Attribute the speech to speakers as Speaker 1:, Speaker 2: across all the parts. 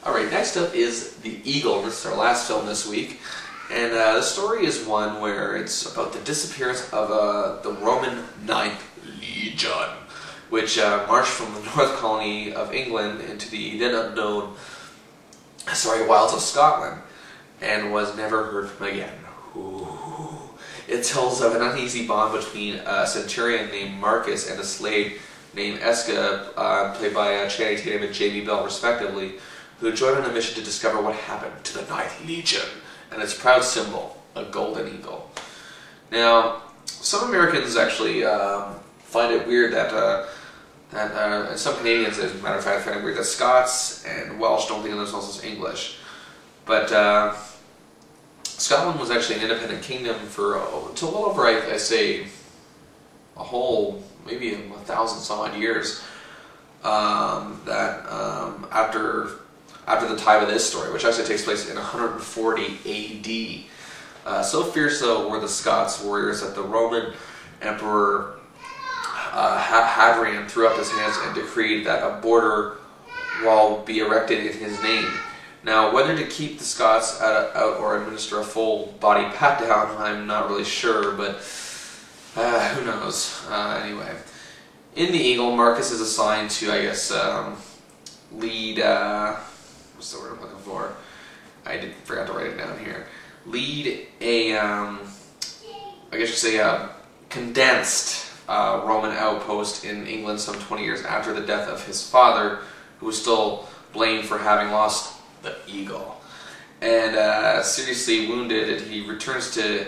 Speaker 1: Alright, next up is The Eagle. This is our last film this week. And the story is one where it's about the disappearance of the Roman Ninth Legion, which marched from the North Colony of England into the then unknown wilds of Scotland and was never heard from again. Ooh. It tells of an uneasy bond between a centurion named Marcus and a slave named Eska, played by Channing Tatum and Jamie Bell respectively, who joined on a mission to discover what happened to the Ninth Legion and its proud symbol, a golden eagle. Now, some Americans actually find it weird that, and some Canadians, as a matter of fact, find it weird that Scots and Welsh don't think of themselves as English. But Scotland was actually an independent kingdom for until well over, I say, a whole, maybe 1,000 some odd years. After the time of this story, which actually takes place in 140 AD. So fierce, though, were the Scots warriors that the Roman Emperor Hadrian threw up his hands and decreed that a border wall be erected in his name. Now, whether to keep the Scots out or administer a full-body pat-down, I'm not really sure, but who knows. Anyway, in The Eagle, Marcus is assigned to, I guess, lead, what's the word I'm looking for? I forgot to write it down here. Lead a, I guess you say a condensed Roman outpost in England some 20 years after the death of his father, who was still blamed for having lost the eagle. And seriously wounded, he returns to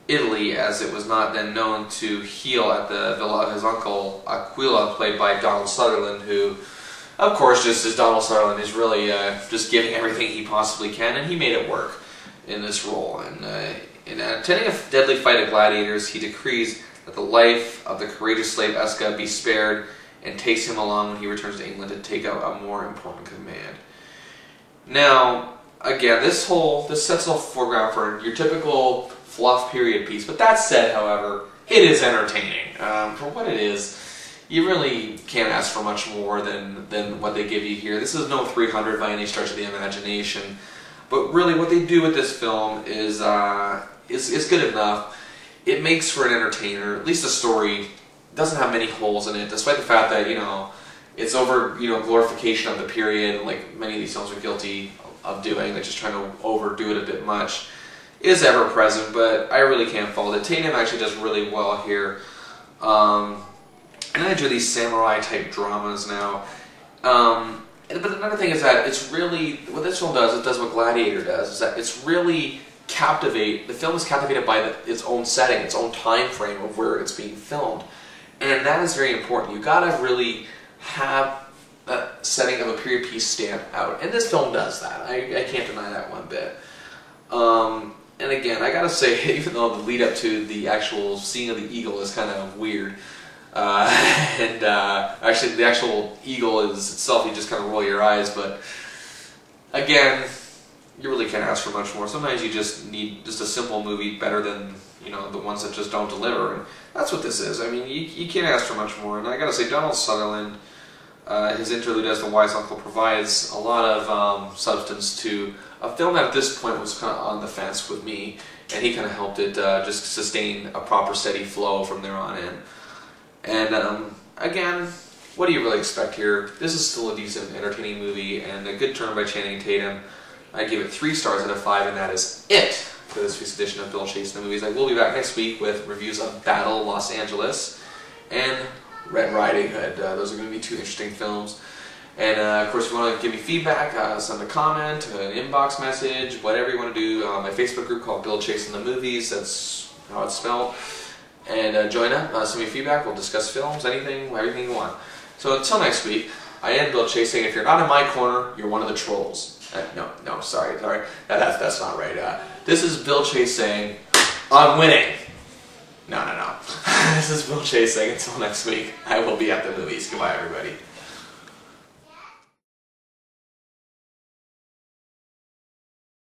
Speaker 1: Italy, as it was not then known, to heal at the villa of his uncle Aquila, played by Donald Sutherland, who, of course, just as Donald Sutherland, is really just giving everything he possibly can, and he made it work in this role. And in attending a deadly fight of gladiators, he decrees that the life of the courageous slave Eska be spared, and takes him along when he returns to England to take out a more important command. Now, again, this sets the foreground for your typical fluff period piece. But that said, however, it is entertaining. For what it is, you really can't ask for much more than what they give you here. This is no 300 by any stretch of the imagination. But really, what they do with this film is good enough. It makes for an entertainer. At least the story doesn't have many holes in it, despite the fact that, it's over, glorification of the period, like many of these films are guilty of doing. They're just trying to overdo it a bit much. It is ever present, but I really can't fault it. Tatum actually does really well here. And I enjoy these samurai-type dramas now. But another thing is that it's really, what this film does, it does what Gladiator does, is that it's really the film is captivated by its own setting, its own time frame of where it's being filmed. And that is very important. You gotta really have that setting of a period piece stand out. And this film does that. I can't deny that one bit. And again, I gotta say, even though the lead up to the actual seeing of the eagle is kind of weird, actually the actual eagle is itself, you just kind of roll your eyes, but again, you really can't ask for much more. Sometimes you just need just a simple movie better than, the ones that just don't deliver, and that's what this is. I mean, you can't ask for much more, and I gotta say, Donald Sutherland, his interlude as the wise uncle provides a lot of substance to a film that at this point was kind of on the fence with me, and he kind of helped it just sustain a proper steady flow from there on in. And again, what do you really expect here? This is still a decent, entertaining movie, and a good turn by Channing Tatum. I give it 3 stars out of 5, and that is it for this week's edition of Bill Chasing the Movies. I will be back next week with reviews of Battle Los Angeles and Red Riding Hood. Those are going to be 2 interesting films. And of course, if you want to give me feedback, send a comment, an inbox message, whatever you want to do. My Facebook group called Bill Chasing the Movies, that's how it's spelled. And join up, send me feedback, we'll discuss films, anything, everything you want. So until next week, I am Bill Chasing. If you're not in my corner, you're one of the trolls. No, sorry. That's not right. This is Bill Chasing. I'm winning. No. This is Bill Chasing. Until next week, I will be at the movies. Goodbye, everybody.